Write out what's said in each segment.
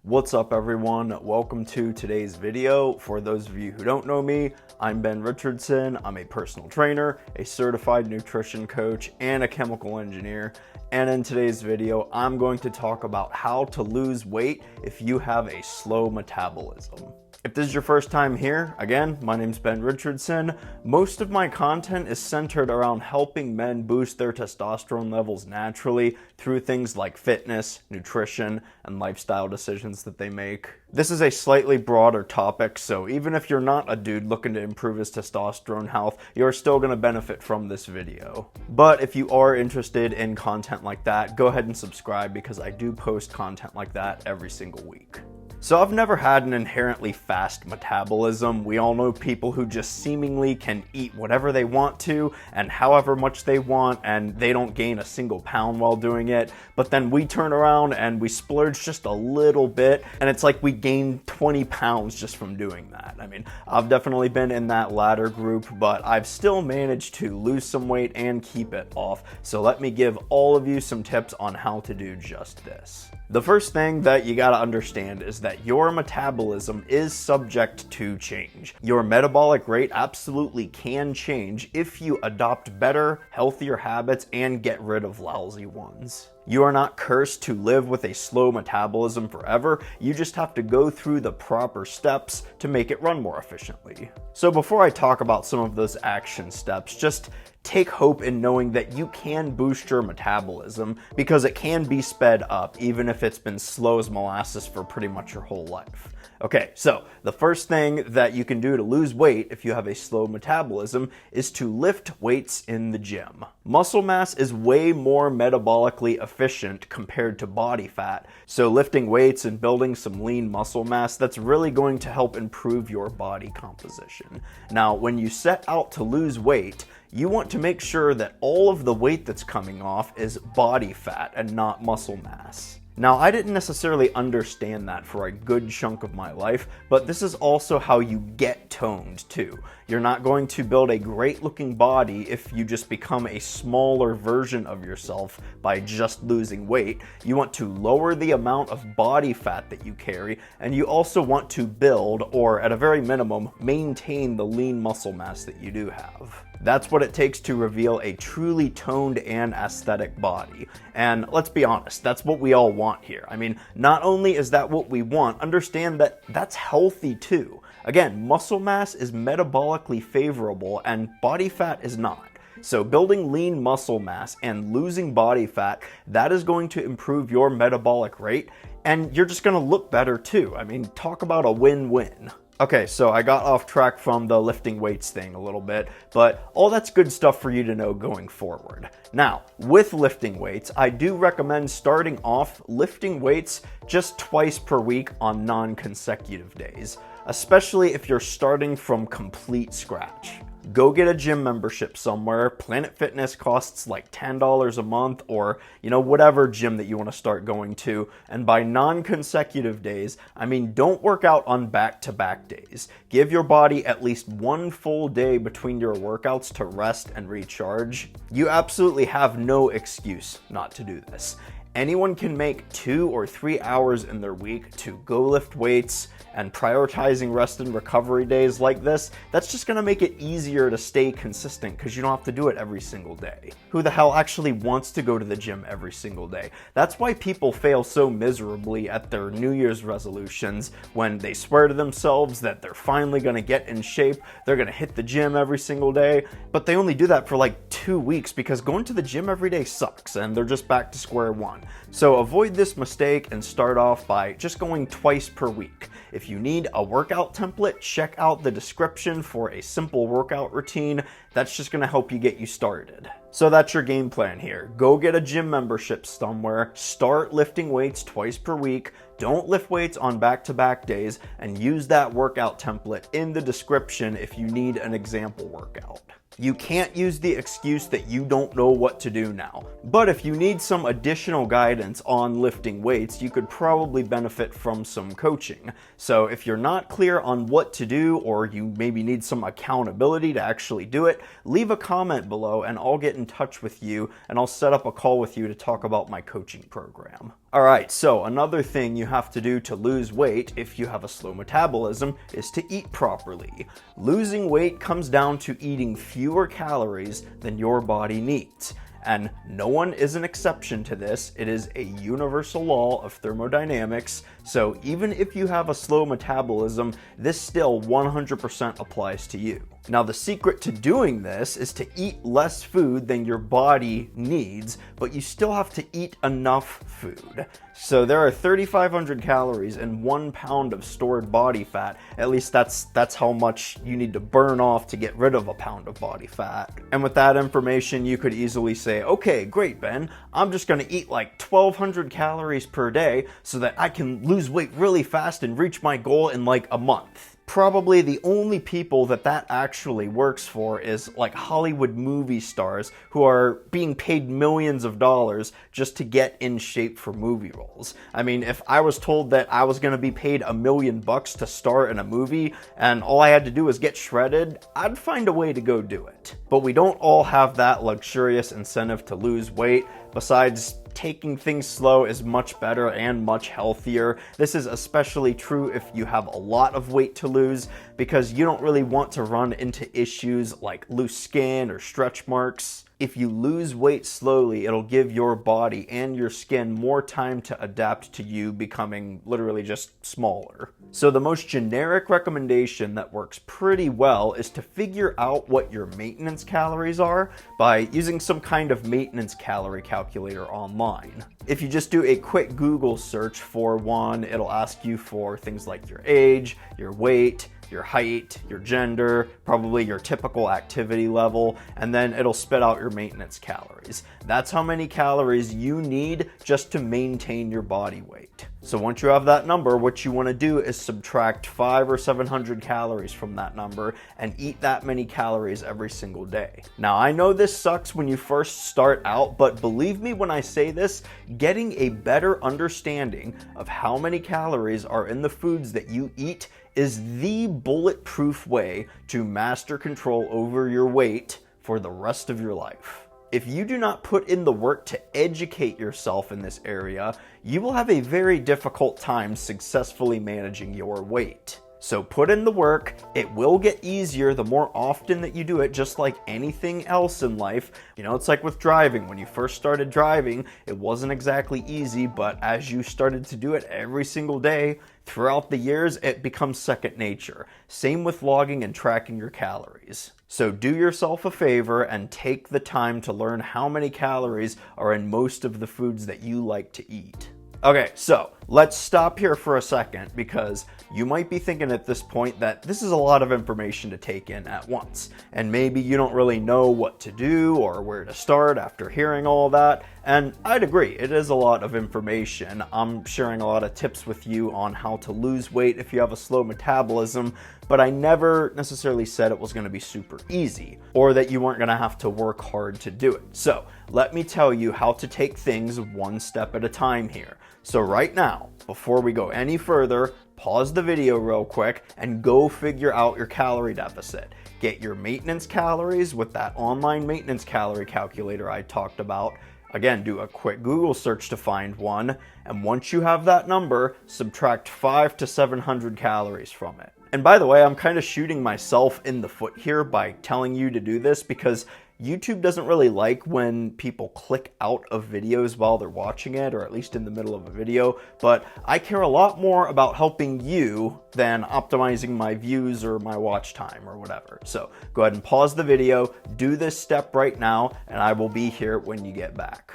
What's up everyone? Welcome to today's video. For those of you who don't know me, I'm Ben Richardson. I'm a personal trainer, a certified nutrition coach, and a chemical engineer. And in today's video, I'm going to talk about how to lose weight if you have a slow metabolism. If this is your first time here, again, my name's Ben Richardson. Most of my content is centered around helping men boost their testosterone levels naturally through things like fitness, nutrition, and lifestyle decisions that they make. This is a slightly broader topic, so even if you're not a dude looking to improve his testosterone health, you're still going to benefit from this video. But if you are interested in content like that, go ahead and subscribe because I do post content like that every single week. So I've never had an inherently fast metabolism. We all know people who just seemingly can eat whatever they want to and however much they want, and they don't gain a single pound while doing it. But then we turn around and we splurge just a little bit, and it's like we gain 20 pounds just from doing that. I mean, I've definitely been in that latter group, but I've still managed to lose some weight and keep it off. So let me give all of you some tips on how to do just this. The first thing that you gotta understand is that your metabolism is subject to change. Your metabolic rate absolutely can change if you adopt better, healthier habits and get rid of lousy ones. You are not cursed to live with a slow metabolism forever. You just have to go through the proper steps to make it run more efficiently. So before I talk about some of those action steps, just take hope in knowing that you can boost your metabolism because it can be sped up even if it's been slow as molasses for pretty much your whole life. Okay, so the first thing that you can do to lose weight if you have a slow metabolism is to lift weights in the gym. Muscle mass is way more metabolically efficient compared to body fat, so lifting weights and building some lean muscle mass, that's really going to help improve your body composition. Now, when you set out to lose weight, you want to make sure that all of the weight that's coming off is body fat and not muscle mass. Now, I didn't necessarily understand that for a good chunk of my life, but this is also how you get toned too. You're not going to build a great looking body if you just become a smaller version of yourself by just losing weight. You want to lower the amount of body fat that you carry, and you also want to build, or at a very minimum, maintain the lean muscle mass that you do have. That's what it takes to reveal a truly toned and aesthetic body. And let's be honest, that's what we all want here. I mean, not only is that what we want, understand that that's healthy too. Again, muscle mass is metabolically favorable and body fat is not. So building lean muscle mass and losing body fat, that is going to improve your metabolic rate, and you're just gonna look better too. I mean, talk about a win-win. Okay, so I got off track from the lifting weights thing a little bit, but all that's good stuff for you to know going forward. Now, with lifting weights, I do recommend starting off lifting weights just twice per week on non-consecutive days, especially if you're starting from complete scratch. Go get a gym membership somewhere. Planet Fitness costs like $10 a month, or whatever gym that you want to start going to. And by non-consecutive days, I mean don't work out on back-to-back days. Give your body at least one full day between your workouts to rest and recharge. You absolutely have no excuse not to do this. Anyone can make 2 or 3 hours in their week to go lift weights, and prioritizing rest and recovery days like this, that's just gonna make it easier to stay consistent because you don't have to do it every single day. Who the hell actually wants to go to the gym every single day? That's why people fail so miserably at their New Year's resolutions when they swear to themselves that they're finally gonna get in shape, they're gonna hit the gym every single day, but they only do that for like 2 weeks because going to the gym every day sucks and they're just back to square one. So avoid this mistake and start off by just going twice per week. If you need a workout template, check out the description for a simple workout routine. That's just gonna help you get you started. So that's your game plan here. Go get a gym membership somewhere, start lifting weights twice per week, don't lift weights on back-to-back days, and use that workout template in the description if you need an example workout. You can't use the excuse that you don't know what to do now. But if you need some additional guidance on lifting weights, you could probably benefit from some coaching. So if you're not clear on what to do, or you maybe need some accountability to actually do it, leave a comment below and I'll get in touch with you and I'll set up a call with you to talk about my coaching program. Alright, so another thing you you have to do to lose weight if you have a slow metabolism is to eat properly. Losing weight comes down to eating fewer calories than your body needs. And no one is an exception to this. It is a universal law of thermodynamics. So even if you have a slow metabolism, this still 100% applies to you. Now, the secret to doing this is to eat less food than your body needs, but you still have to eat enough food. So there are 3,500 calories in 1 pound of stored body fat. At least that's how much you need to burn off to get rid of a pound of body fat. And with that information, you could easily say, okay, great, Ben, I'm just gonna eat like 1,200 calories per day so that I can lose weight really fast and reach my goal in like a month. Probably the only people that actually works for is like Hollywood movie stars who are being paid millions of dollars just to get in shape for movie roles. I mean, if I was told that I was going to be paid $1 million to star in a movie and all I had to do was get shredded, I'd find a way to go do it. But we don't all have that luxurious incentive to lose weight. Besides, taking things slow is much better and much healthier. This is especially true if you have a lot of weight to lose, because you don't really want to run into issues like loose skin or stretch marks. If you lose weight slowly, it'll give your body and your skin more time to adapt to you becoming literally just smaller. So the most generic recommendation that works pretty well is to figure out what your maintenance calories are by using some kind of maintenance calorie calculator online. If you just do a quick Google search for one, it'll ask you for things like your age, your weight, your height, your gender, probably your typical activity level, and then it'll spit out your maintenance calories. That's how many calories you need just to maintain your body weight. So once you have that number, what you want to do is subtract 500 or 700 calories from that number and eat that many calories every single day. Now, I know this sucks when you first start out, but believe me when I say this, getting a better understanding of how many calories are in the foods that you eat is the bulletproof way to master control over your weight for the rest of your life. If you do not put in the work to educate yourself in this area, you will have a very difficult time successfully managing your weight. So put in the work. It will get easier the more often that you do it, just like anything else in life. You know, it's like with driving. When you first started driving, it wasn't exactly easy, but as you started to do it every single day, throughout the years, it becomes second nature. Same with logging and tracking your calories. So do yourself a favor and take the time to learn how many calories are in most of the foods that you like to eat. Okay, so let's stop here for a second, because you might be thinking at this point that this is a lot of information to take in at once, and maybe you don't really know what to do or where to start after hearing all that, and I'd agree, it is a lot of information. I'm sharing a lot of tips with you on how to lose weight if you have a slow metabolism, but I never necessarily said it was going to be super easy, or that you weren't going to have to work hard to do it. So let me tell you how to take things one step at a time here. So right now, before we go any further, pause the video real quick and go figure out your calorie deficit. Get your maintenance calories with that online maintenance calorie calculator I talked about. Again, do a quick Google search to find one, and once you have that number, subtract 500 to 700 calories from it. And by the way, I'm kind of shooting myself in the foot here by telling you to do this, because YouTube doesn't really like when people click out of videos while they're watching it, or at least in the middle of a video, but I care a lot more about helping you than optimizing my views or my watch time or whatever. So go ahead and pause the video, do this step right now, and I will be here when you get back.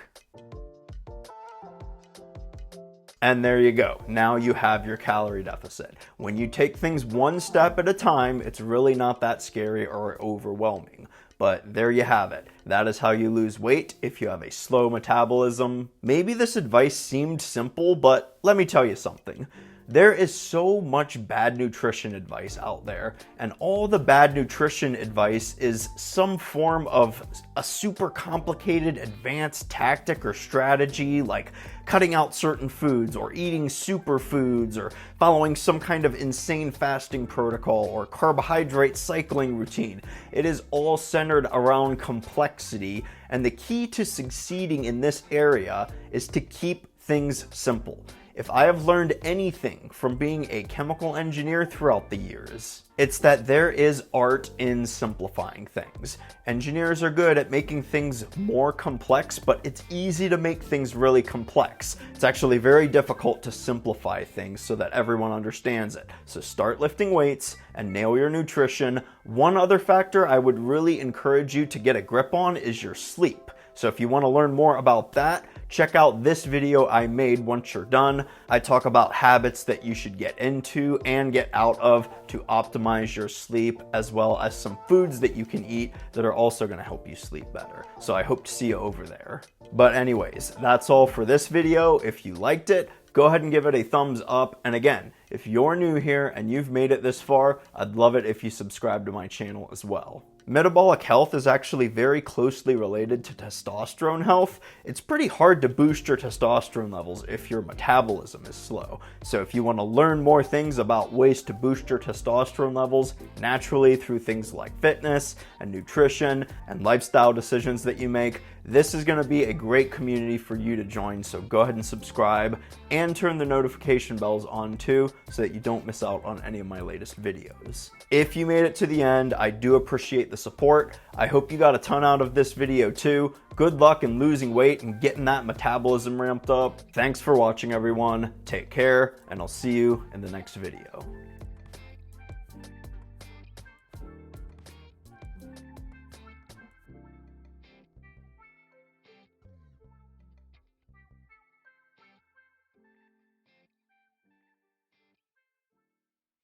And there you go. Now you have your calorie deficit. When you take things one step at a time, it's really not that scary or overwhelming. But there you have it. That is how you lose weight if you have a slow metabolism. Maybe this advice seemed simple, but let me tell you something. There is so much bad nutrition advice out there, and all the bad nutrition advice is some form of a super complicated advanced tactic or strategy, like cutting out certain foods or eating superfoods or following some kind of insane fasting protocol or carbohydrate cycling routine. It is all centered around complexity, and the key to succeeding in this area is to keep things simple. if I have learned anything from being a chemical engineer throughout the years, it's that there is art in simplifying things. Engineers are good at making things more complex, but it's easy to make things really complex. It's actually very difficult to simplify things so that everyone understands it. So start lifting weights and nail your nutrition. One other factor I would really encourage you to get a grip on is your sleep. So if you want to learn more about that, check out this video I made once you're done. I talk about habits that you should get into and get out of to optimize your sleep, as well as some foods that you can eat that are also going to help you sleep better. So I hope to see you over there. But anyways, that's all for this video. If you liked it, go ahead and give it a thumbs up. And again, if you're new here and you've made it this far, I'd love it if you subscribe to my channel as well. Metabolic health is actually very closely related to testosterone health. It's pretty hard to boost your testosterone levels if your metabolism is slow. So if you want to learn more things about ways to boost your testosterone levels naturally through things like fitness and nutrition and lifestyle decisions that you make, this is going to be a great community for you to join. So go ahead and subscribe and turn the notification bells on too, so that you don't miss out on any of my latest videos. If you made it to the end, I do appreciate the support. I hope you got a ton out of this video too. Good luck in losing weight and getting that metabolism ramped up. Thanks for watching, everyone. Take care, and I'll see you in the next video.